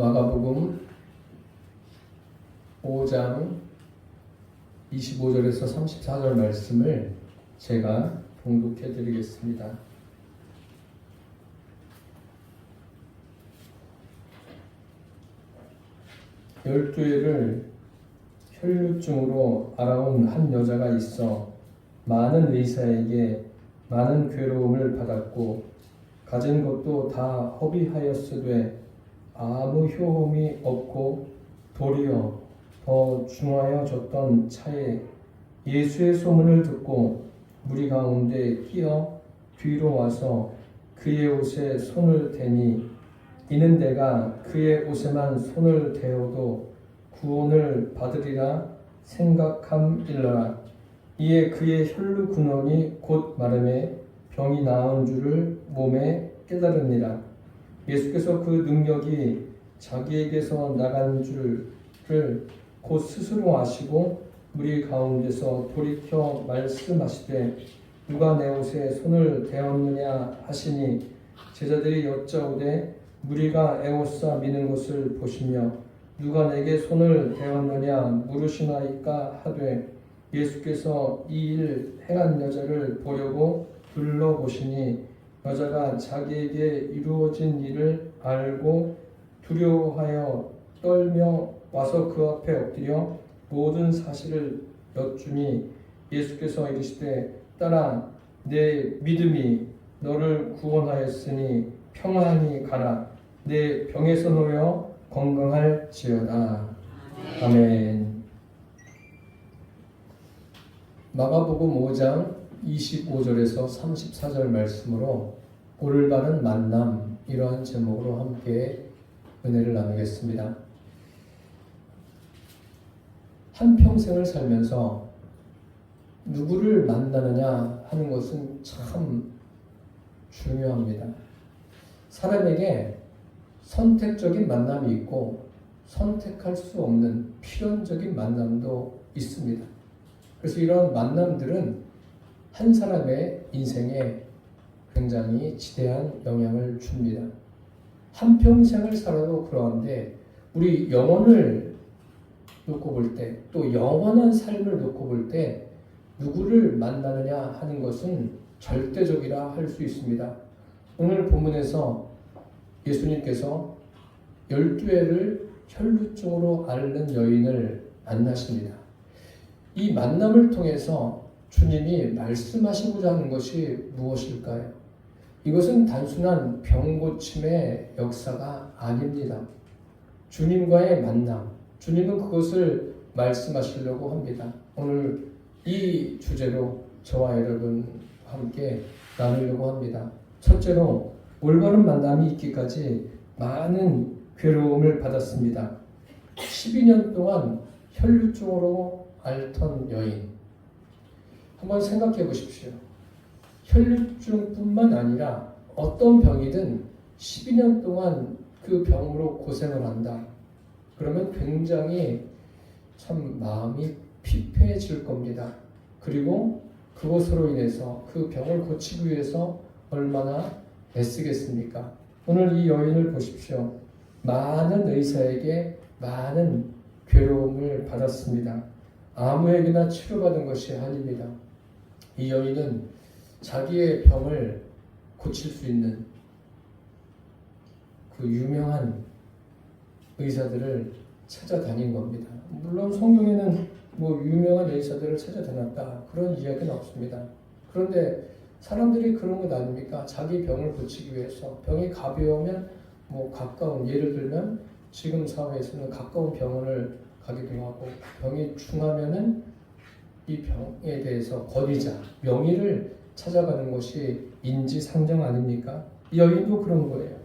마가복음 5장 25절에서 34절 말씀을 제가 봉독해 드리겠습니다. 열두해를 혈루증으로 알아온 한 여자가 있어 많은 의사에게 많은 괴로움을 받았고 가진 것도 다 허비하였으되 아무 효험이 없고 도리어 더 중하여졌던 차에 예수의 소문을 듣고 무리 가운데 끼어 뒤로 와서 그의 옷에 손을 대니 이는 내가 그의 옷에만 손을 대어도 구원을 받으리라 생각함일러라. 이에 그의 혈루 근원이 곧 마름에 병이 나은 줄을 몸에 깨달으니라. 예수께서 그 능력이 자기에게서 나간 줄을 곧 스스로 아시고 무리 가운데서 돌이켜 말씀하시되 누가 내 옷에 손을 대었느냐 하시니 제자들이 여짜오되 무리가 에워싸 미는 것을 보시며 누가 내게 손을 대었느냐 물으시나이까 하되 예수께서 이 일 행한 여자를 보려고 둘러보시니 여자가 자기에게 이루어진 일을 알고 두려워하여 떨며 와서 그 앞에 엎드려 모든 사실을 여쭈니 예수께서 이르시되 딸아 내 믿음이 너를 구원하였으니 평안히 가라. 내 병에서 놓여 건강할지어다. 아멘. 마가복음 5장 25절에서 34절 말씀으로 올바른 만남, 이러한 제목으로 함께 은혜를 나누겠습니다. 한평생을 살면서 누구를 만나느냐 하는 것은 참 중요합니다. 사람에게 선택적인 만남이 있고 선택할 수 없는 필연적인 만남도 있습니다. 그래서 이런 만남들은 한 사람의 인생에 굉장히 지대한 영향을 줍니다. 한평생을 살아도 그러한데 우리 영혼을 놓고 볼 때, 또 영원한 삶을 놓고 볼 때 누구를 만나느냐 하는 것은 절대적이라 할 수 있습니다. 오늘 본문에서 예수님께서 12해를 혈루증으로 앓는 여인을 만나십니다. 이 만남을 통해서 주님이 말씀하시고자 하는 것이 무엇일까요? 이것은 단순한 병고침의 역사가 아닙니다. 주님과의 만남, 주님은 그것을 말씀하시려고 합니다. 오늘 이 주제로 저와 여러분 함께 나누려고 합니다. 첫째로 올바른 만남이 있기까지 많은 괴로움을 받았습니다. 12년 동안 혈루증으로 앓던 여인. 한번 생각해 보십시오. 혈루증뿐만 아니라 어떤 병이든 12년 동안 그 병으로 고생을 한다. 그러면 굉장히 참 마음이 피폐해질 겁니다. 그리고 그것으로 인해서 그 병을 고치기 위해서 얼마나 애쓰겠습니까? 오늘 이 여인을 보십시오. 많은 의사에게 많은 괴로움을 받았습니다. 아무에게나 치료받은 것이 아닙니다. 이 여인은 자기의 병을 고칠 수 있는 그 유명한 의사들을 찾아다닌 겁니다. 물론 성경에는 유명한 의사들을 찾아다녔다 그런 이야기는 없습니다. 그런데 사람들이 그런 것 아닙니까? 자기 병을 고치기 위해서 병이 가벼우면 가까운, 예를 들면 지금 사회에서는 가까운 병원을 가기도 하고 병이 중하면은 이 병에 대해서 권위자, 명의를 찾아가는 것이 인지상정 아닙니까? 이 여인도 그런 거예요.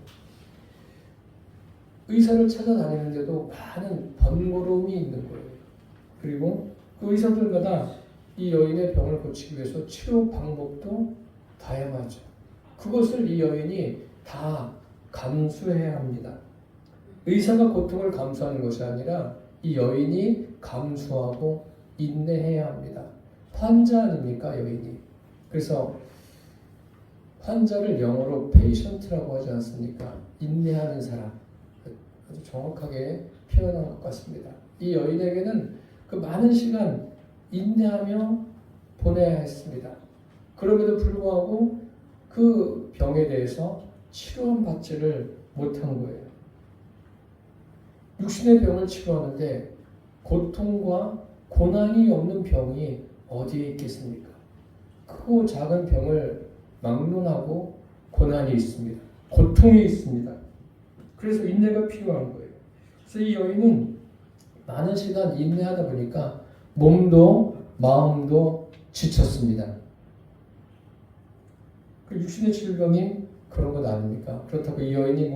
의사를 찾아다니는데도 많은 번거로움이 있는 거예요. 그리고 그 의사들마다 이 여인의 병을 고치기 위해서 치료 방법도 다양하죠. 그것을 이 여인이 다 감수해야 합니다. 의사가 고통을 감수하는 것이 아니라 이 여인이 감수하고 인내해야 합니다. 환자 아닙니까, 여인이? 그래서 환자를 영어로 patient라고 하지 않습니까? 인내하는 사람. 아주 정확하게 표현한 것 같습니다. 이 여인에게는 그 많은 시간 인내하며 보내야 했습니다. 그럼에도 불구하고 그 병에 대해서 치료는 받지를 못한 거예요. 육신의 병을 치료하는데 고통과 고난이 없는 병이 어디에 있겠습니까? 크고 작은 병을 막론하고 고난이 있습니다. 고통이 있습니다. 그래서 인내가 필요한 거예요. 그래서 이 여인은 많은 시간 인내하다 보니까 몸도 마음도 지쳤습니다. 그 육신의 질병이 그런 것 아닙니까? 그렇다고 이 여인이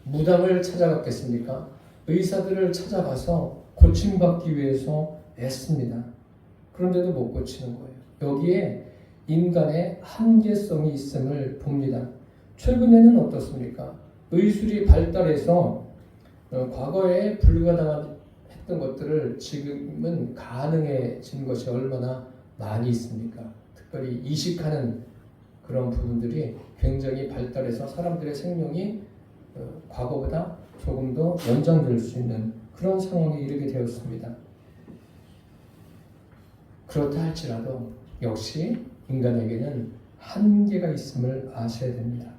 무당을 찾아갔겠습니까? 의사들을 찾아가서 고침받기 위해서 애씁니다. 그런데도 못 고치는 거예요. 여기에 인간의 한계성이 있음을 봅니다. 최근에는 어떻습니까? 의술이 발달해서 과거에 불가능했던 것들을 지금은 가능해진 것이 얼마나 많이 있습니까? 특별히 이식하는 그런 부분들이 굉장히 발달해서 사람들의 생명이 과거보다 조금 더 연장될 수 있는 그런 상황에 이르게 되었습니다. 그렇다 할지라도 역시 인간에게는 한계가 있음을 아셔야 됩니다.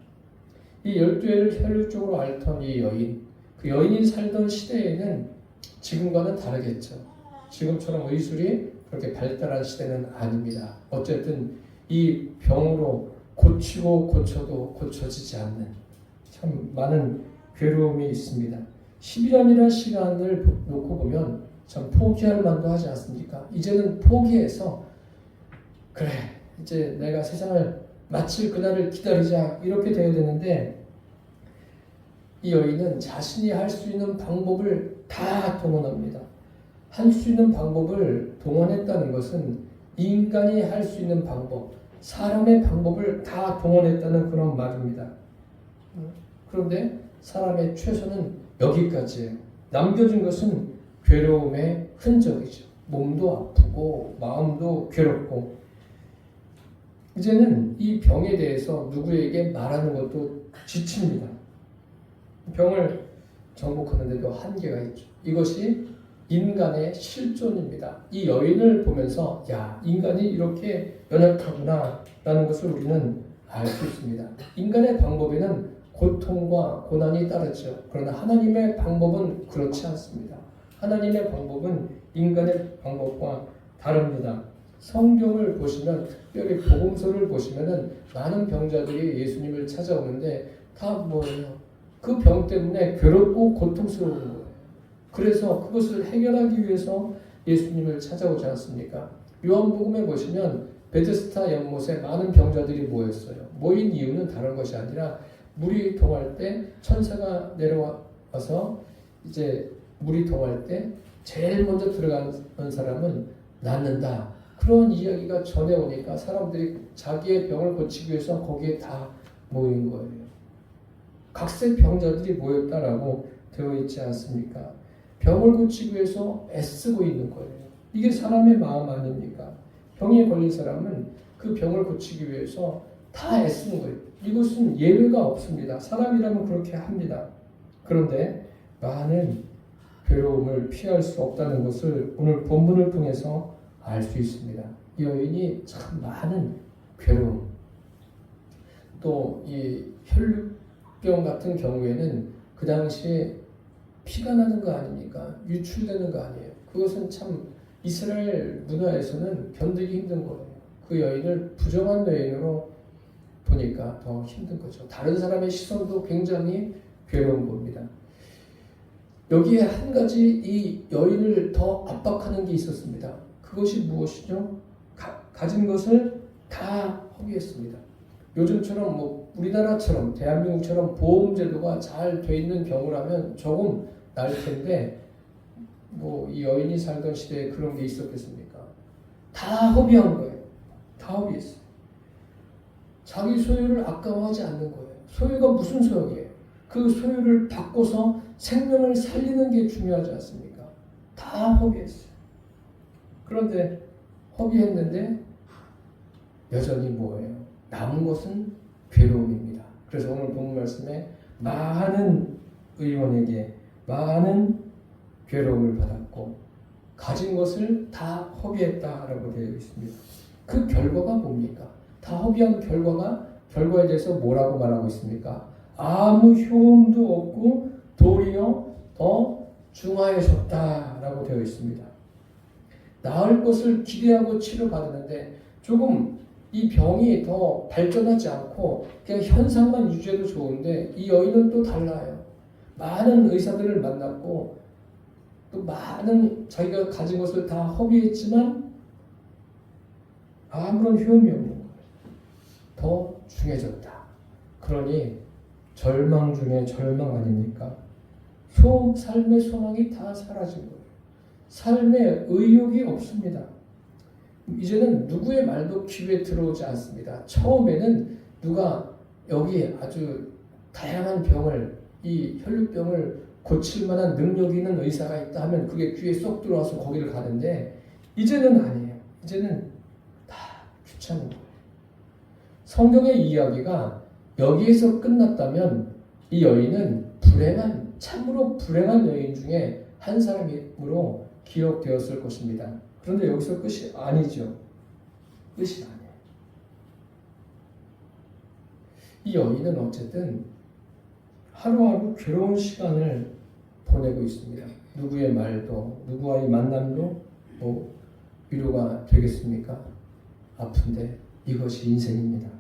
이 12해를 혈육적으로 앓던 이 여인, 그 여인이 살던 시대에는 지금과는 다르겠죠. 지금처럼 의술이 그렇게 발달한 시대는 아닙니다. 어쨌든 이 병으로 고치고 고쳐도 고쳐지지 않는 참 많은 괴로움이 있습니다. 10년이라는 시간을 놓고 보면 참 포기할 만도 하지 않습니까? 이제는 포기해서 그래 이제 내가 세상을 마칠 그날을 기다리자 이렇게 돼야 되는데 이 여인은 자신이 할 수 있는 방법을 다 동원합니다. 할 수 있는 방법을 동원했다는 것은 인간이 할 수 있는 방법, 사람의 방법을 다 동원했다는 그런 말입니다. 그런데 사람의 최선은 여기까지예요. 남겨진 것은 괴로움의 흔적이죠. 몸도 아프고 마음도 괴롭고 이제는 이 병에 대해서 누구에게 말하는 것도 지칩니다. 병을 정복하는데도 한계가 있죠. 이것이 인간의 실존입니다. 이 여인을 보면서 야, 인간이 이렇게 연약하구나 라는 것을 우리는 알 수 있습니다. 인간의 방법에는 고통과 고난이 따르죠. 그러나 하나님의 방법은 그렇지 않습니다. 하나님의 방법은 인간의 방법과 다릅니다. 성경을 보시면 특별히 복음서를 보시면은 많은 병자들이 예수님을 찾아오는데 다 뭐예요? 그 병 때문에 괴롭고 고통스러운 거예요. 그래서 그것을 해결하기 위해서 예수님을 찾아오지 않습니까? 요한복음에 보시면 베데스다 연못에 많은 병자들이 모였어요. 모인 이유는 다른 것이 아니라 물이 동할 때 천사가 내려와서 이제 물이 동할 때 제일 먼저 들어가는 사람은 낫는다. 그런 이야기가 전해오니까 사람들이 자기의 병을 고치기 위해서 거기에 다 모인 거예요. 각색 병자들이 모였다라고 되어 있지 않습니까? 병을 고치기 위해서 애쓰고 있는 거예요. 이게 사람의 마음 아닙니까? 병에 걸린 사람은 그 병을 고치기 위해서 다 애쓰는 거예요. 이것은 예외가 없습니다. 사람이라면 그렇게 합니다. 그런데 많은 괴로움을 피할 수 없다는 것을 오늘 본문을 통해서 알 수 있습니다. 이 여인이 참 많은 괴로움, 또 이 혈류병 같은 경우에는 그 당시에 피가 나는 거 아닙니까? 유출되는 거 아니에요. 그것은 참 이스라엘 문화에서는 견디기 힘든 거예요. 그 여인을 부정한 여인으로 보니까 더 힘든 거죠. 다른 사람의 시선도 굉장히 괴로운 겁니다. 여기에 한 가지 이 여인을 더 압박하는 게 있었습니다. 그것이 무엇이죠? 가진 것을 다 허비했습니다. 요즘처럼 우리나라처럼 대한민국처럼 보험제도가 잘 돼 있는 경우라면 조금 나을 텐데 이 여인이 살던 시대에 그런 게 있었겠습니까? 다 허비한 거예요. 다 허비했어요. 자기 소유를 아까워하지 않는 거예요. 소유가 무슨 소용이에요? 그 소유를 바꿔서 생명을 살리는 게 중요하지 않습니까? 다 허비했어요. 그런데 허비했는데 여전히 뭐예요? 남은 것은 괴로움입니다. 그래서 오늘 본문 말씀에 많은 의원에게 많은 괴로움을 받았고 가진 것을 다 허비했다라고 되어 있습니다. 그 결과가 뭡니까? 다 허비한 결과에 대해서 뭐라고 말하고 있습니까? 아무 효험도 없고 도리어 더 중하여졌다라고 되어 있습니다. 나을 것을 기대하고 치료받았는데 조금 이 병이 더 발전하지 않고 그냥 현상만 유지해도 좋은데 이 여인은 또 달라요. 많은 의사들을 만났고 또 많은 자기가 가진 것을 다 허비했지만 아무런 효험이 없는 거예요. 더 중해졌다. 그러니 절망 중에 절망 아닙니까? 삶의 소망이 다 사라진 거예요. 삶에 의욕이 없습니다. 이제는 누구의 말도 귀에 들어오지 않습니다. 처음에는 누가 여기 아주 다양한 병을, 이 혈류병을 고칠 만한 능력이 있는 의사가 있다 하면 그게 귀에 쏙 들어와서 거기를 가는데 이제는 아니에요. 이제는 다 귀찮은 거예요. 성경의 이야기가 여기에서 끝났다면 이 여인은 참으로 불행한 여인 중에 한 사람으로 기억되었을 것입니다. 그런데 여기서 끝이 아니죠. 끝이 아니에요. 이 여인은 어쨌든 하루하루 괴로운 시간을 보내고 있습니다. 누구의 말도, 누구와의 만남도 위로가 되겠습니까? 아픈데 이것이 인생입니다.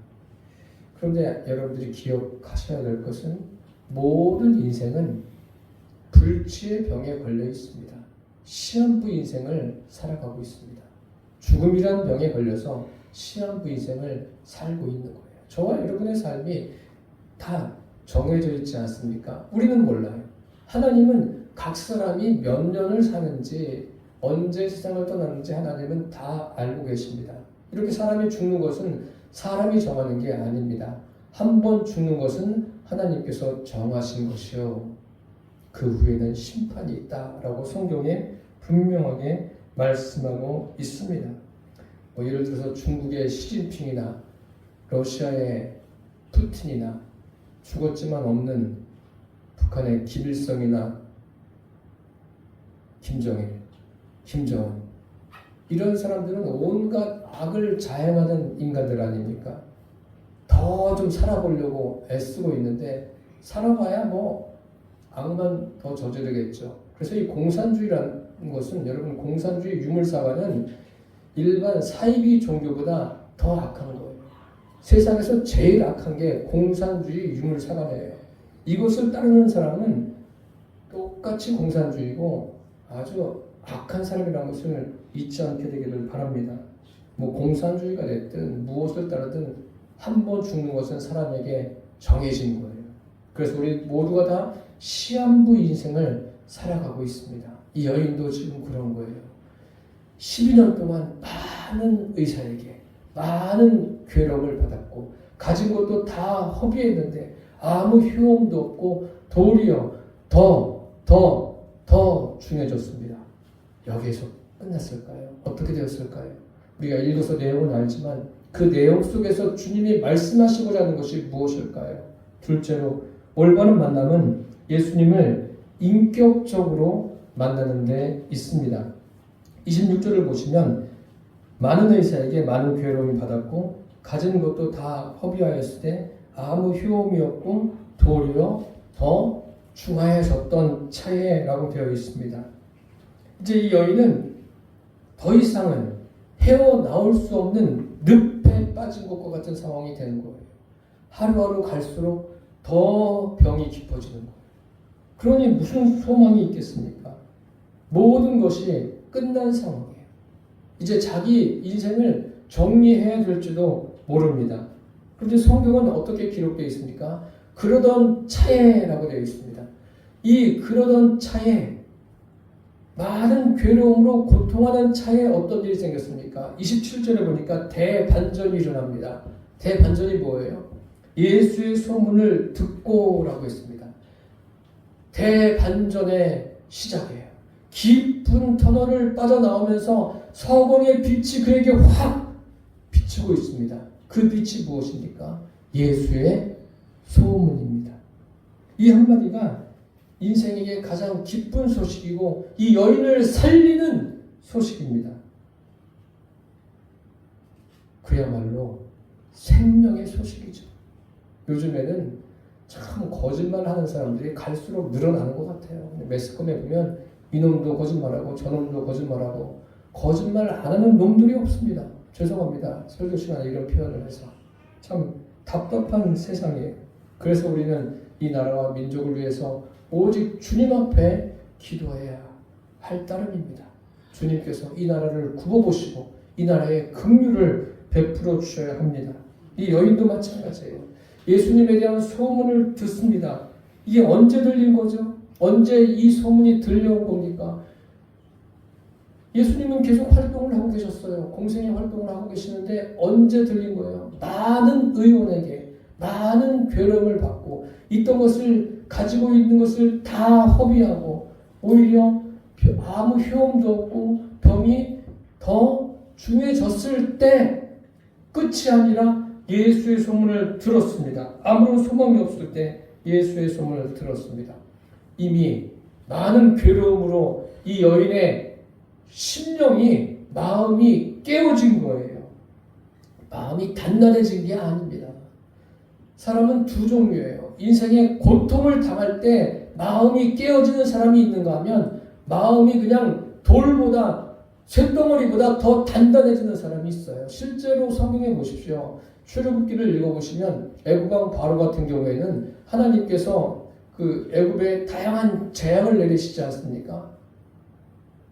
그런데 여러분들이 기억하셔야 될 것은 모든 인생은 불치의 병에 걸려 있습니다. 시한부 인생을 살아가고 있습니다. 죽음이란 병에 걸려서 시한부 인생을 살고 있는 거예요. 저와 여러분의 삶이 다 정해져 있지 않습니까? 우리는 몰라요. 하나님은 각 사람이 몇 년을 사는지 언제 세상을 떠나는지 하나님은 다 알고 계십니다. 이렇게 사람이 죽는 것은 사람이 정하는 게 아닙니다. 한 번 죽는 것은 하나님께서 정하신 것이요. 그 후에는 심판이 있다라고 성경에 분명하게 말씀하고 있습니다. 예를 들어서 중국의 시진핑이나 러시아의 푸틴이나 죽었지만 없는 북한의 김일성이나 김정일, 김정은 이런 사람들은 온갖 악을 자행하는 인간들 아닙니까? 더 좀 살아보려고 애쓰고 있는데 살아봐야 악만 더 저지르겠죠. 그래서 이 공산주의라는 것은 여러분 공산주의 유물사관은 일반 사이비 종교보다 더 악한 거예요. 세상에서 제일 악한 게 공산주의 유물사관이에요. 이것을 따르는 사람은 똑같이 공산주의고 아주 악한 사람이라는 것을 잊지 않게 되기를 바랍니다. 공산주의가 됐든 무엇을 따르든 한 번 죽는 것은 사람에게 정해진 거예요. 그래서 우리 모두가 다 시한부 인생을 살아가고 있습니다. 이 여인도 지금 그런 거예요. 12년 동안 많은 의사에게 많은 괴로움을 받았고 가진 것도 다 허비했는데 아무 효험도 없고 도리어 더 중해졌습니다. 여기에서 끝났을까요? 어떻게 되었을까요? 우리가 읽어서 내용은 알지만 그 내용 속에서 주님이 말씀하시고자 하는 것이 무엇일까요? 둘째로 올바른 만남은 예수님을 인격적으로 만나는 데 있습니다. 26절을 보시면 많은 의사에게 많은 괴로움을 받았고 가진 것도 다 허비하였을 때 아무 효험이 없고 도리어 더 중하여졌던 차에라고 되어 있습니다. 이제 이 여인은 더 이상은 헤어나올 수 없는 늪에 빠진 것과 같은 상황이 되는 거예요. 하루하루 갈수록 더 병이 깊어지는 거예요. 그러니 무슨 소망이 있겠습니까? 모든 것이 끝난 상황이에요. 이제 자기 인생을 정리해야 될지도 모릅니다. 그런데 성경은 어떻게 기록되어 있습니까? 그러던 차에라고 되어 있습니다. 이 그러던 차에 많은 괴로움으로 고통하는 차에 어떤 일이 생겼습니까? 27절에 보니까 대반전이 일어납니다. 대반전이 뭐예요? 예수의 소문을 듣고라고 했습니다. 대반전의 시작이에요. 깊은 터널을 빠져나오면서 서광의 빛이 그에게 확 비치고 있습니다. 그 빛이 무엇입니까? 예수의 소문입니다. 이 한마디가 인생에게 가장 기쁜 소식이고 이 여인을 살리는 소식입니다. 그야말로 생명의 소식이죠. 요즘에는 참 거짓말하는 사람들이 갈수록 늘어나는 것 같아요. 매스컴에 보면 이놈도 거짓말하고 저놈도 거짓말하고 거짓말 안 하는 놈들이 없습니다. 죄송합니다. 설교 시간에 이런 표현을 해서 참 답답한 세상이에요. 그래서 우리는 이 나라와 민족을 위해서 오직 주님 앞에 기도해야 할 따름입니다. 주님께서 이 나라를 굽어보시고 이 나라에 긍휼을 베풀어 주셔야 합니다. 이 여인도 마찬가지예요. 예수님에 대한 소문을 듣습니다. 이게 언제 들린 거죠? 언제 이 소문이 들려온 겁니까? 예수님은 계속 활동을 하고 계셨어요. 공생의 활동을 하고 계시는데 언제 들린 거예요? 많은 의원에게 많은 괴로움을 받고 있던 것을 가지고 있는 것을 다 허비하고 오히려 아무 효험도 없고 병이 더 중해졌을 때 끝이 아니라 예수의 소문을 들었습니다. 아무런 소망이 없을 때 예수의 소문을 들었습니다. 이미 많은 괴로움으로 이 여인의 심령이 마음이 깨어진 거예요. 마음이 단단해진 게 아닙니다. 사람은 두 종류예요. 인생의 고통을 당할 때 마음이 깨어지는 사람이 있는가 하면 마음이 그냥 돌보다 쇳덩어리보다 더 단단해지는 사람이 있어요. 실제로 성경에 보십시오. 출애굽기를 읽어보시면 애굽왕 바로 같은 경우에는 하나님께서 그 애굽에 다양한 재앙을 내리시지 않습니까?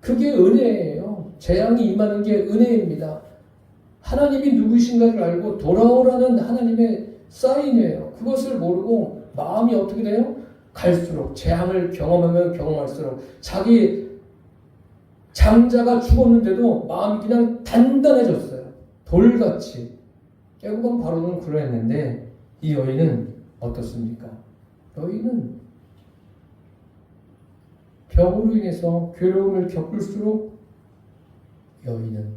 그게 은혜예요. 재앙이 임하는 게 은혜입니다. 하나님이 누구신가를 알고 돌아오라는 하나님의 사인이에요. 그것을 모르고 마음이 어떻게 돼요? 갈수록 재앙을 경험하면 경험할수록 자기 장자가 죽었는데도 마음이 그냥 단단해졌어요. 돌같이. 애굽왕 바로는 그러했는데 이 여인은 어떻습니까? 여인은 병으로 인해서 괴로움을 겪을수록 여인은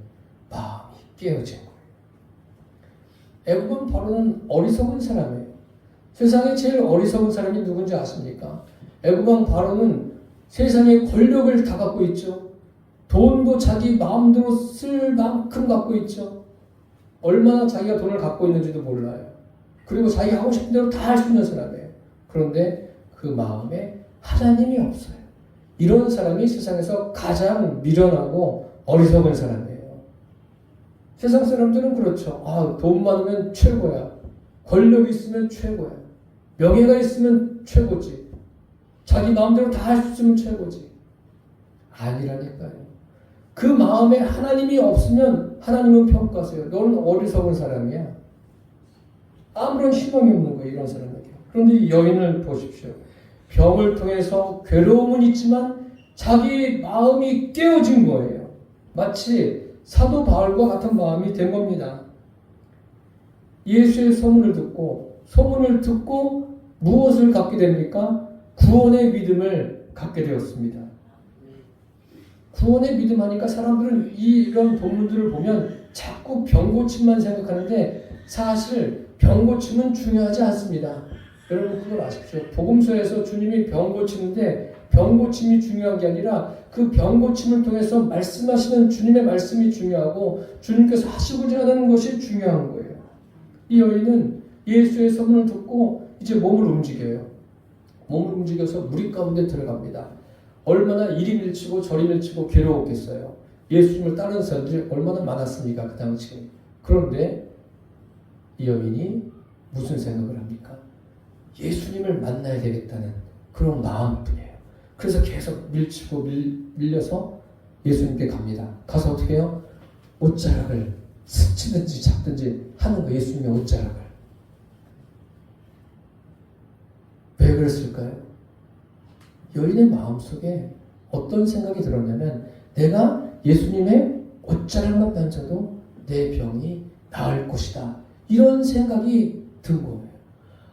마음이 깨어진 거예요. 애굽왕 바로는 어리석은 사람이에요. 세상에 제일 어리석은 사람이 누군지 아십니까? 애굽왕 바로는 세상에 권력을 다 갖고 있죠. 돈도 자기 마음대로 쓸 만큼 갖고 있죠. 얼마나 자기가 돈을 갖고 있는지도 몰라요. 그리고 자기가 하고 싶은 대로 다 할 수 있는 사람이에요. 그런데 그 마음에 하나님이 없어요. 이런 사람이 세상에서 가장 미련하고 어리석은 사람이에요. 세상 사람들은 그렇죠. 돈 많으면 최고야. 권력이 있으면 최고야. 명예가 있으면 최고지. 자기 마음대로 다 할 수 있으면 최고지. 아니라니까요. 그 마음에 하나님이 없으면 하나님은 평가하세요. 너는 어리석은 사람이야. 아무런 희망이 없는 거예요. 이런 사람에게. 그런데 이 여인을 보십시오. 병을 통해서 괴로움은 있지만 자기 마음이 깨어진 거예요. 마치 사도 바울과 같은 마음이 된 겁니다. 예수의 소문을 듣고 무엇을 갖게 됩니까? 구원의 믿음을 갖게 되었습니다. 구원의 믿음 하니까 사람들은 이런 본문들을 보면 자꾸 병고침만 생각하는데 사실 병고침은 중요하지 않습니다. 여러분 그걸 아십시오. 복음서에서 주님이 병고치는데 병고침이 중요한 게 아니라 그 병고침을 통해서 말씀하시는 주님의 말씀이 중요하고 주님께서 하시고자 하는 것이 중요한 거예요. 이 여인은 예수의 소문을 듣고 이제 몸을 움직여요. 몸을 움직여서 무리 가운데 들어갑니다. 얼마나 이리 밀치고 저리 밀치고 괴로웠겠어요. 예수님을 따르는 사람들이 얼마나 많았습니까? 그 당시에. 그런데 이 여인이 무슨 생각을 합니까? 예수님을 만나야 되겠다는 그런 마음뿐이에요. 그래서 계속 밀치고 밀려서 예수님께 갑니다. 가서 어떻게 해요? 옷자락을 스치든지 잡든지 하는 거예요. 예수님의 옷자락을. 왜 그랬을까요? 여인의 마음속에 어떤 생각이 들었냐면 내가 예수님의 옷자락만 만져도 내 병이 나을 것이다. 이런 생각이 든 거예요.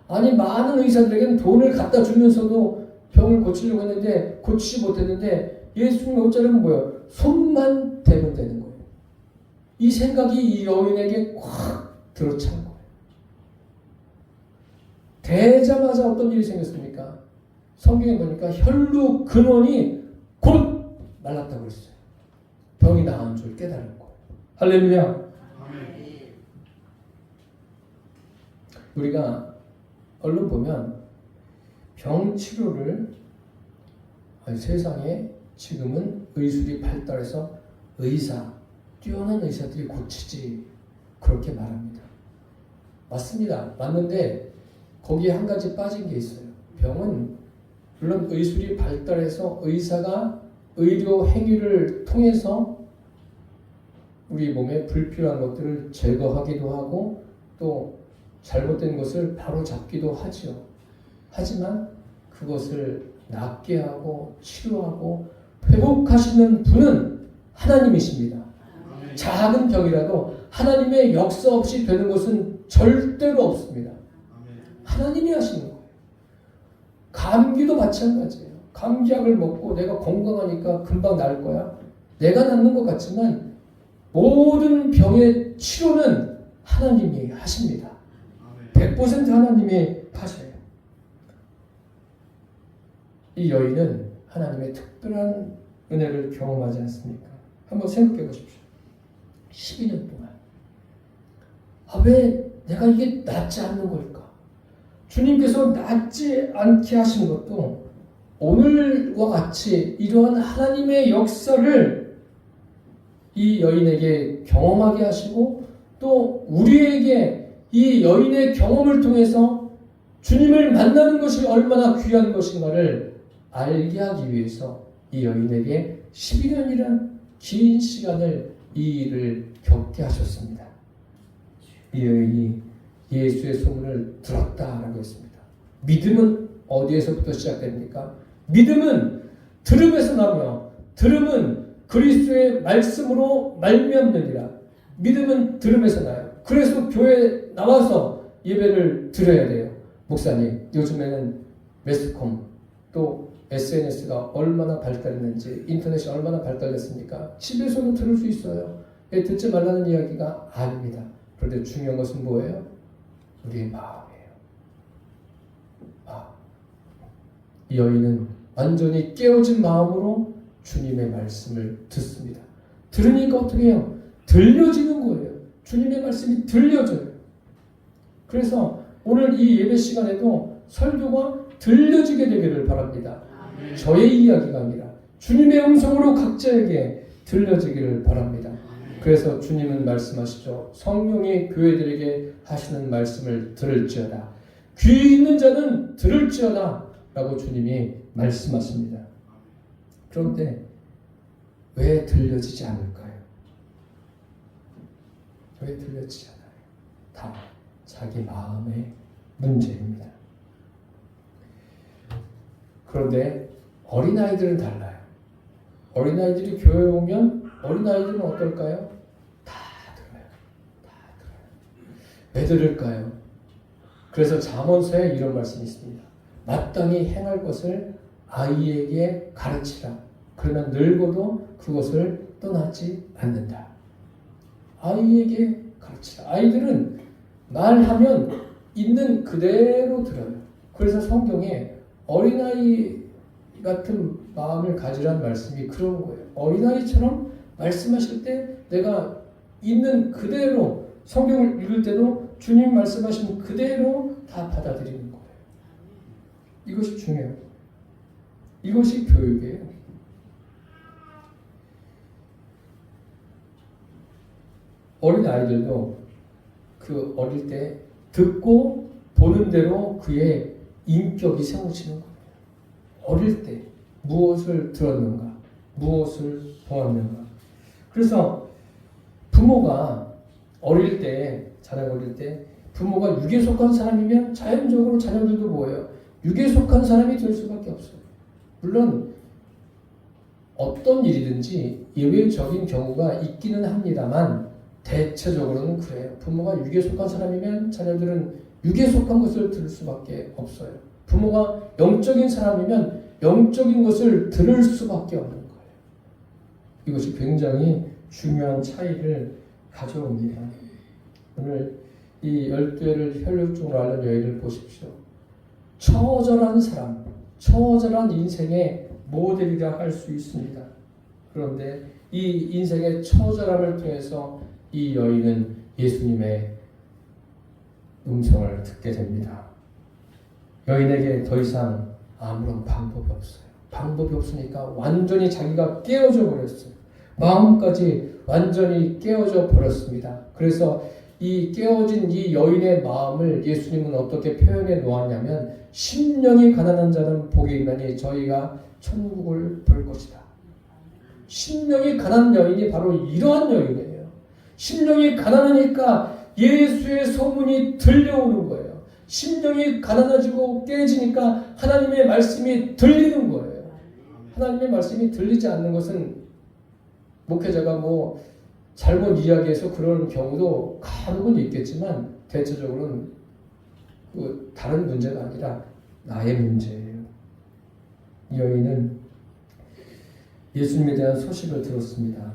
아니 많은 의사들에게는 돈을 갖다 주면서도 병을 고치려고 했는데 고치지 못했는데 예수님의 옷자락은 뭐예요? 손만 대면 되는 거예요. 이 생각이 이 여인에게 확 들어찬 거예요. 되자마자 어떤 일이 생겼습니까? 성경에 보니까 혈루 근원이 곧 말랐다고 했어요. 병이 나은 줄 깨달은 거예요. 할렐루야. 우리가 얼른 보면 병 치료를 세상에 지금은 의술이 발달해서 뛰어난 의사들이 고치지 그렇게 말합니다. 맞습니다. 맞는데 거기에 한 가지 빠진 게 있어요. 병은 물론 의술이 발달해서 의사가 의료 행위를 통해서 우리 몸에 불필요한 것들을 제거하기도 하고 또 잘못된 것을 바로 잡기도 하죠. 하지만 그것을 낫게 하고 치료하고 회복하시는 분은 하나님이십니다. 작은 병이라도 하나님의 역사 없이 되는 것은 절대로 없습니다. 하나님이 하시는 거예요. 감기도 마찬가지예요. 감기약을 먹고 내가 건강하니까 금방 나을 거야. 내가 낫는 것 같지만 모든 병의 치료는 하나님이 하십니다. 100% 하나님이 하셔요. 이 여인은 하나님의 특별한 은혜를 경험하지 않습니까? 한번 생각해 보십시오. 12년 동안 왜 내가 이게 낫지 않는 걸까? 주님께서 낫지 않게 하신 것도 오늘과 같이 이러한 하나님의 역사를 이 여인에게 경험하게 하시고 또 우리에게 이 여인의 경험을 통해서 주님을 만나는 것이 얼마나 귀한 것인가를 알게 하기 위해서 이 여인에게 12년이란 긴 시간을 이 일을 겪게 하셨습니다. 이 여인이 예수의 소문을 들었다라고 했습니다. 믿음은 어디에서부터 시작됩니까? 믿음은 들음에서 나며 들음은 그리스도의 말씀으로 말미암느니라. 믿음은 들음에서 나요. 그래서 교회에 나와서 예배를 드려야 돼요. 목사님, 요즘에는 매스컴 또 SNS가 얼마나 발달했는지, 인터넷이 얼마나 발달했습니까? 집에서도 들을 수 있어요. 듣지 말라는 이야기가 아닙니다. 그런데 중요한 것은 뭐예요? 우리의 마음이에요. 이 여인은 완전히 깨어진 마음으로 주님의 말씀을 듣습니다. 들으니까 어떻게 해요? 들려지는 거예요. 주님의 말씀이 들려져요. 그래서 오늘 이 예배 시간에도 설교가 들려지게 되기를 바랍니다. 아멘. 저의 이야기가 아니라 주님의 음성으로 각자에게 들려지기를 바랍니다. 아멘. 그래서 주님은 말씀하시죠. 성령이 교회들에게 하시는 말씀을 들을지어다. 귀 있는 자는 들을지어다 라고 주님이 말씀하십니다. 그런데 왜 들려지지 않을까요? 왜 들려지지 않아요? 다 자기 마음의 문제입니다. 그런데 어린아이들은 달라요. 어린아이들이 교회에 오면 어린아이들은 어떨까요? 다 들어요. 다 들어요. 왜 들을까요? 그래서 잠언서에 이런 말씀이 있습니다. 마땅히 행할 것을 아이에게 가르치라. 그러면 늙어도 그것을 떠나지 않는다. 아이에게 가르치라. 아이들은 말하면 있는 그대로 들어요. 그래서 성경에 어린아이 같은 마음을 가지라는 말씀이 그런 거예요. 어린아이처럼 말씀하실 때 내가 있는 그대로 성경을 읽을 때도 주님 말씀하신 그대로 다 받아들이는 거예요. 이것이 중요해요. 이것이 교육이에요. 어린 아이들도 그 어릴 때 듣고 보는 대로 그의 인격이 세워지는 거예요. 어릴 때 무엇을 들었는가, 무엇을 보았는가. 그래서 부모가 어릴 때, 자녀가 어릴 때 부모가 육에 속한 사람이면 자연적으로 자녀들도 뭐예요? 육에 속한 사람이 될 수밖에 없어요. 물론 어떤 일이든지 예외적인 경우가 있기는 합니다만 대체적으로는 그래요. 부모가 육에 속한 사람이면 자녀들은 육에 속한 것을 들을 수밖에 없어요. 부모가 영적인 사람이면 영적인 것을 들을 수밖에 없는 거예요. 이것이 굉장히 중요한 차이를 가져옵니다. 오늘 이 12회를 혈육종으로 앓는 여인을 보십시오. 처절한 사람, 처절한 인생의 모델이라 할 수 있습니다. 그런데 이 인생의 처절함을 통해서 이 여인은 예수님의 음성을 듣게 됩니다. 여인에게 더 이상 아무런 방법이 없어요. 방법이 없으니까 완전히 자기가 깨어져 버렸어요. 마음까지 완전히 깨어져 버렸습니다. 그래서 이 깨어진 이 여인의 마음을 예수님은 어떻게 표현해 놓았냐면 심령이 가난한 자는 복이 있나니 저희가 천국을 볼 것이다. 심령이 가난한 여인이 바로 이러한 여인이에요. 심령이 가난하니까 예수의 소문이 들려오는 거예요. 심령이 가난해지고 깨지니까 하나님의 말씀이 들리는 거예요. 하나님의 말씀이 들리지 않는 것은 목회자가 뭐 잘못 이야기해서 그런 경우도 간혹은 있겠지만 대체적으로는 다른 문제가 아니라 나의 문제예요. 이 여인은 예수님에 대한 소식을 들었습니다.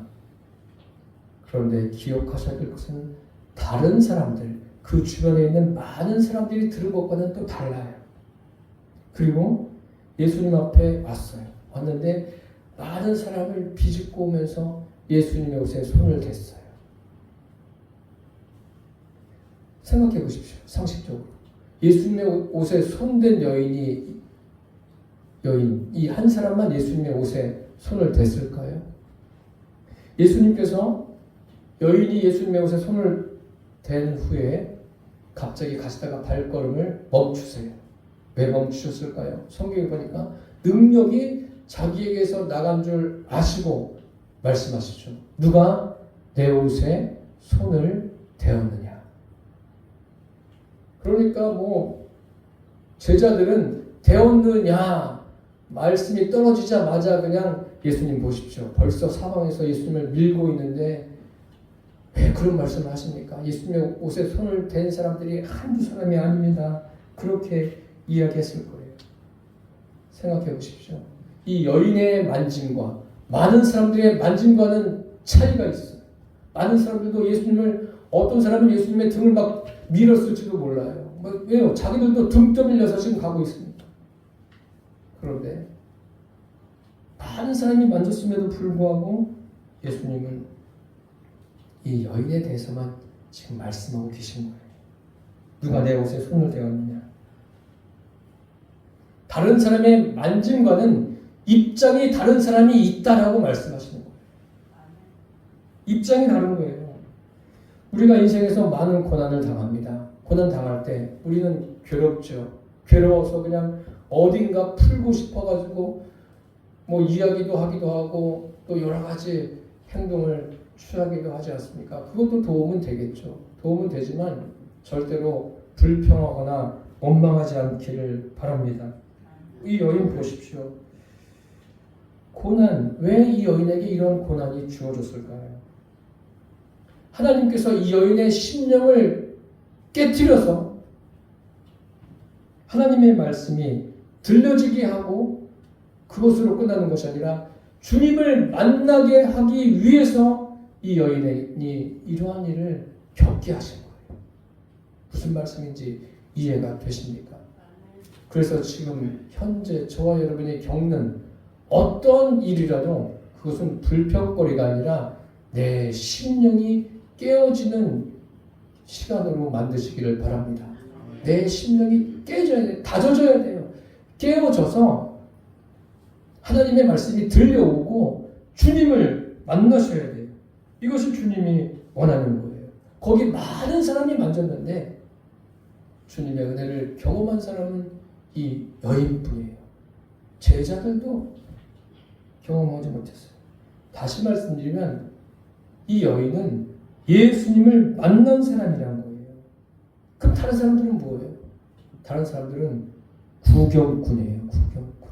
그런데 기억하셔야 될 것은 다른 사람들, 그 주변에 있는 많은 사람들이 들은 것과는 또 달라요. 그리고 예수님 앞에 왔어요. 왔는데 많은 사람을 비집고 오면서 예수님의 옷에 손을 댔어요. 생각해 보십시오. 상식적으로. 예수님의 옷에 손댄 여인, 이 한 사람만 예수님의 옷에 손을 댔을까요? 예수님께서 여인이 예수님의 옷에 손을 댄 후에 갑자기 가시다가 발걸음을 멈추세요. 왜 멈추셨을까요? 성경에 보니까 능력이 자기에게서 나간 줄 아시고 말씀하시죠. 누가 내 옷에 손을 대었느냐. 그러니까 뭐 제자들은 대었느냐 말씀이 떨어지자마자 그냥 예수님 보십시오. 벌써 사방에서 예수님을 밀고 있는데 왜 그런 말씀을 하십니까? 예수님의 옷에 손을 댄 사람들이 한두 사람이 아닙니다. 그렇게 이야기했을 거예요. 생각해 보십시오. 이 여인의 만짐과 많은 사람들의 만짐과는 차이가 있어요. 많은 사람들도 예수님을, 어떤 사람은 예수님의 등을 막 밀었을지도 몰라요. 왜요? 자기들도 등 떠밀려서 지금 가고 있습니다. 그런데 많은 사람이 만졌음에도 불구하고 예수님은 이 여인에 대해서만 지금 말씀하고 계신 거예요. 누가 내 옷에 손을 대었느냐. 다른 사람의 만짐과는 입장이 다른 사람이 있다라고 말씀하시는 거예요. 입장이 다른 거예요. 우리가 인생에서 많은 고난을 당합니다. 고난 당할 때 우리는 괴롭죠. 괴로워서 그냥 어딘가 풀고 싶어가지고 뭐 이야기도 하기도 하고 또 여러 가지 행동을 취하기도 하지 않습니까? 그것도 도움은 되겠죠. 도움은 되지만 절대로 불평하거나 원망하지 않기를 바랍니다. 이 여인 보십시오. 고난, 왜 이 여인에게 이런 고난이 주어졌을까요? 하나님께서 이 여인의 심령을 깨트려서 하나님의 말씀이 들려지게 하고 그것으로 끝나는 것이 아니라 주님을 만나게 하기 위해서 이 여인이 이러한 일을 겪게 하신 거예요. 무슨 말씀인지 이해가 되십니까? 그래서 지금 현재 저와 여러분이 겪는 어떤 일이라도 그것은 불평거리가 아니라 내 심령이 깨어지는 시간으로 만드시기를 바랍니다. 내 심령이 깨져야 돼요. 다져져야 돼요. 깨어져서 하나님의 말씀이 들려오고 주님을 만나셔야 돼요. 이것이 주님이 원하는 거예요. 거기 많은 사람이 만졌는데 주님의 은혜를 경험한 사람은 이 여인뿐이에요. 제자들도 경험하지 못했어요. 다시 말씀드리면 이 여인은 예수님을 만난 사람이라는 거예요. 그럼 다른 사람들은 뭐예요? 다른 사람들은 구경꾼이에요. 구경꾼.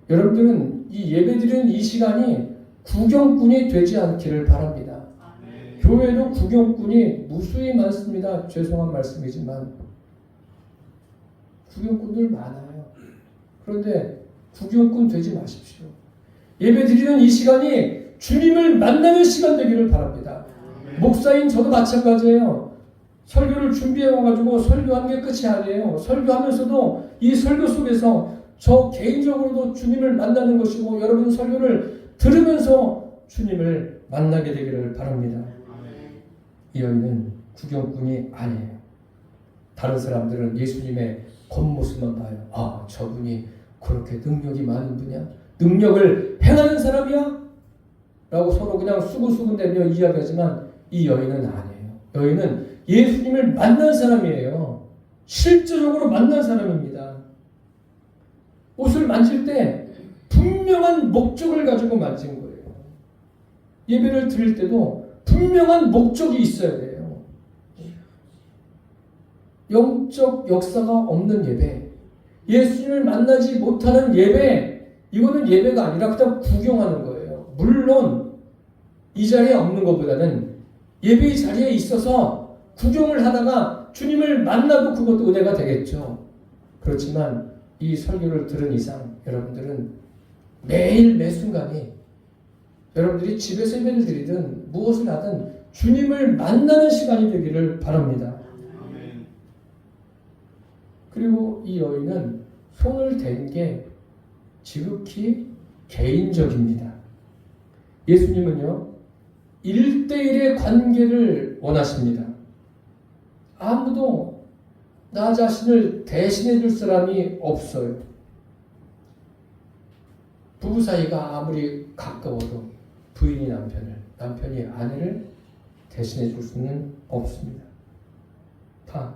여러분들은 이 예배드리는 이 시간이 구경꾼이 되지 않기를 바랍니다. 교회도 구경꾼이 무수히 많습니다. 죄송한 말씀이지만 구경꾼들 많아요. 그런데 구경꾼 되지 마십시오. 예배드리는 이 시간이 주님을 만나는 시간 되기를 바랍니다. 목사인 저도 마찬가지예요. 설교를 준비해 와가지고 설교하는 게 끝이 아니에요. 설교하면서도 이 설교 속에서 저 개인적으로도 주님을 만나는 것이고 여러분 설교를 들으면서 주님을 만나게 되기를 바랍니다. 이 여인은 구경꾼이 아니에요. 다른 사람들은 예수님의 겉모습만 봐요. 아, 저분이 그렇게 능력이 많은 분이야? 능력을 행하는 사람이야? 라고 서로 그냥 수근수근대며 이야기하지만 이 여인은 아니에요. 여인은 예수님을 만난 사람이에요. 실제적으로 만난 사람입니다. 옷을 만질 때 분명한 목적을 가지고 만진 거예요. 예배를 드릴 때도 분명한 목적이 있어야 돼요. 영적 역사가 없는 예배, 예수님을 만나지 못하는 예배, 이거는 예배가 아니라 그냥 구경하는 거예요. 물론 이 자리에 없는 것보다는 예배의 자리에 있어서 구경을 하다가 주님을 만나도 그것도 은혜가 되겠죠. 그렇지만 이 설교를 들은 이상 여러분들은 매일 매순간이 여러분들이 집에서 예배를 드리든 무엇을 하든 주님을 만나는 시간이 되기를 바랍니다. 그리고 이 여인은 손을 댄 게 지극히 개인적입니다. 예수님은요 1대1의 관계를 원하십니다. 아무도 나 자신을 대신해 줄 사람이 없어요. 부부 사이가 아무리 가까워도 부인이 남편을, 남편이 아내를 대신해 줄 수는 없습니다. 다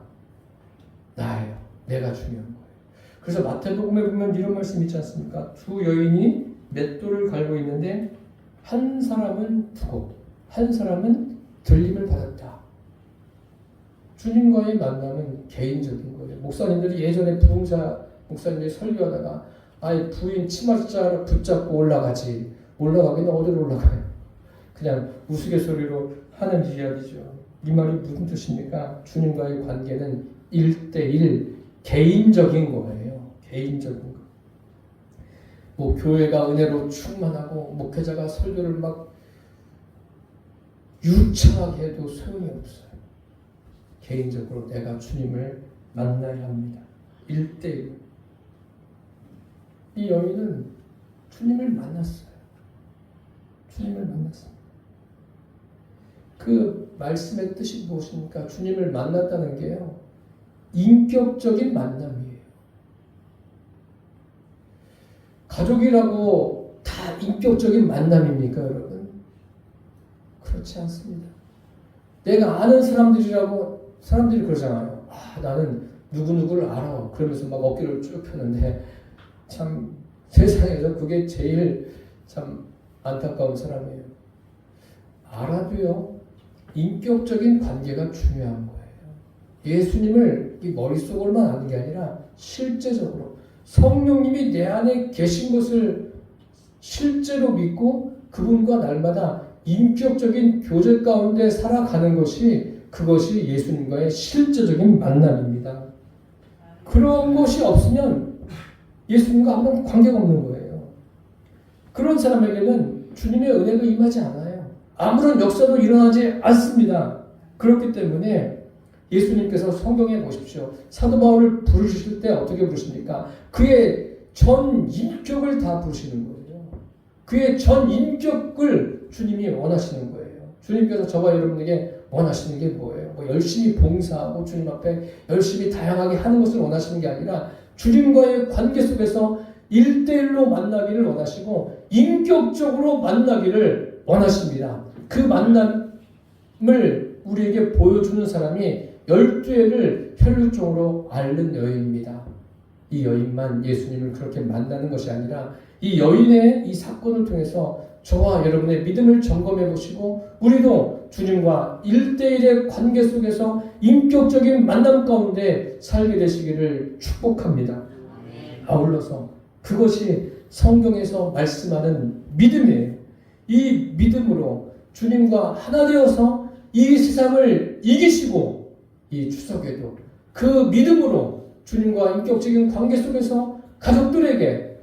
나예요. 내가 중요한 거예요. 그래서 마태복음에 보면 이런 말씀 있지 않습니까? 두 여인이 맷돌을 갈고 있는데 한 사람은 두고 한 사람은 들림을 받았다. 주님과의 만남은 개인적인 거예요. 목사님들이 예전에 부흥사 목사님들이 설교하다가 아이 부인 치마자를 붙잡고 올라가지. 올라가기는 어디로 올라가요? 그냥 우스갯소리로 하는 이야기죠. 이 말이 무슨 뜻입니까? 주님과의 관계는 1대1 개인적인 거예요. 개인적인 거. 뭐 교회가 은혜로 충만하고 목회자가 설교를 막 유창하게 해도 소용이 없어요. 개인적으로 내가 주님을 만나야 합니다. 1대1. 이 여인은 주님을 만났어요. 주님을 만났습니다. 그 말씀의 뜻이 무엇입니까? 주님을 만났다는 게요. 인격적인 만남이에요. 가족이라고 다 인격적인 만남입니까, 여러분? 그렇지 않습니다. 내가 아는 사람들이라고 사람들이 그러잖아요. 아, 나는 누구누구를 알아. 그러면서 막 어깨를 쭉 펴는데 참 세상에서 그게 제일 참 안타까운 사람이에요. 알아도요. 인격적인 관계가 중요한 거예요. 예수님을 이 머릿속으로만 아는 게 아니라 실제적으로 성령님이 내 안에 계신 것을 실제로 믿고 그분과 날마다 인격적인 교제 가운데 살아가는 것이 그것이 예수님과의 실제적인 만남입니다. 그런 것이 없으면 예수님과 아무런 관계가 없는 거예요. 그런 사람에게는 주님의 은혜도 임하지 않아요. 아무런 역사도 일어나지 않습니다. 그렇기 때문에 예수님께서 성경에 보십시오. 사도 바울을 부르실 때 어떻게 부르십니까? 그의 전 인격을 다 부르시는 거예요. 그의 전 인격을 주님이 원하시는 거예요. 주님께서 저와 여러분에게 원하시는 게 뭐예요? 뭐 열심히 봉사하고 주님 앞에 열심히 다양하게 하는 것을 원하시는 게 아니라 주님과의 관계 속에서 1대1로 만나기를 원하시고 인격적으로 만나기를 원하십니다. 그 만남을 우리에게 보여주는 사람이 12회를 혈육적으로 앓는 여인입니다. 이 여인만 예수님을 그렇게 만나는 것이 아니라 이 여인의 이 사건을 통해서 저와 여러분의 믿음을 점검해 보시고 우리도 주님과 1대1의 관계 속에서 인격적인 만남 가운데 살게 되시기를 축복합니다. 아울러서 그것이 성경에서 말씀하는 믿음이에요. 이 믿음으로 주님과 하나 되어서 이 세상을 이기시고 이 추석에도 그 믿음으로 주님과 인격적인 관계 속에서 가족들에게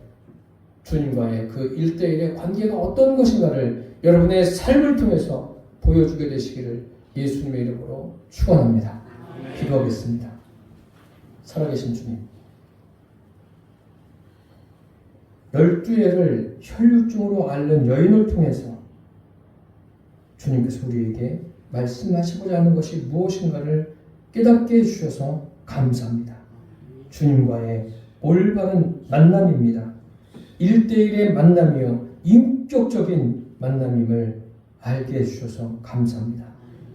주님과의 그 1대1의 관계가 어떤 것인가를 여러분의 삶을 통해서 보여주게 되시기를 예수님의 이름으로 축원합니다. 기도하겠습니다. 살아계신 주님, 12해를 혈류증으로 앓는 여인을 통해서 주님께서 우리에게 말씀하시고자 하는 것이 무엇인가를 깨닫게 해주셔서 감사합니다. 주님과의 올바른 만남입니다. 1대1의 만남이요 인격적인 만남임을 알게 해주셔서 감사합니다.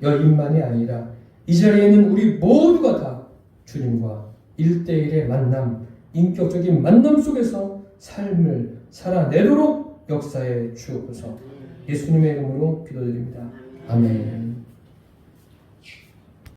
여인만이 아니라 이 자리에 있는 우리 모두가 다 주님과 1대1의 만남, 인격적인 만남 속에서 삶을 살아내도록 역사해 주옵소서. 예수님의 이름으로 기도드립니다. 아멘.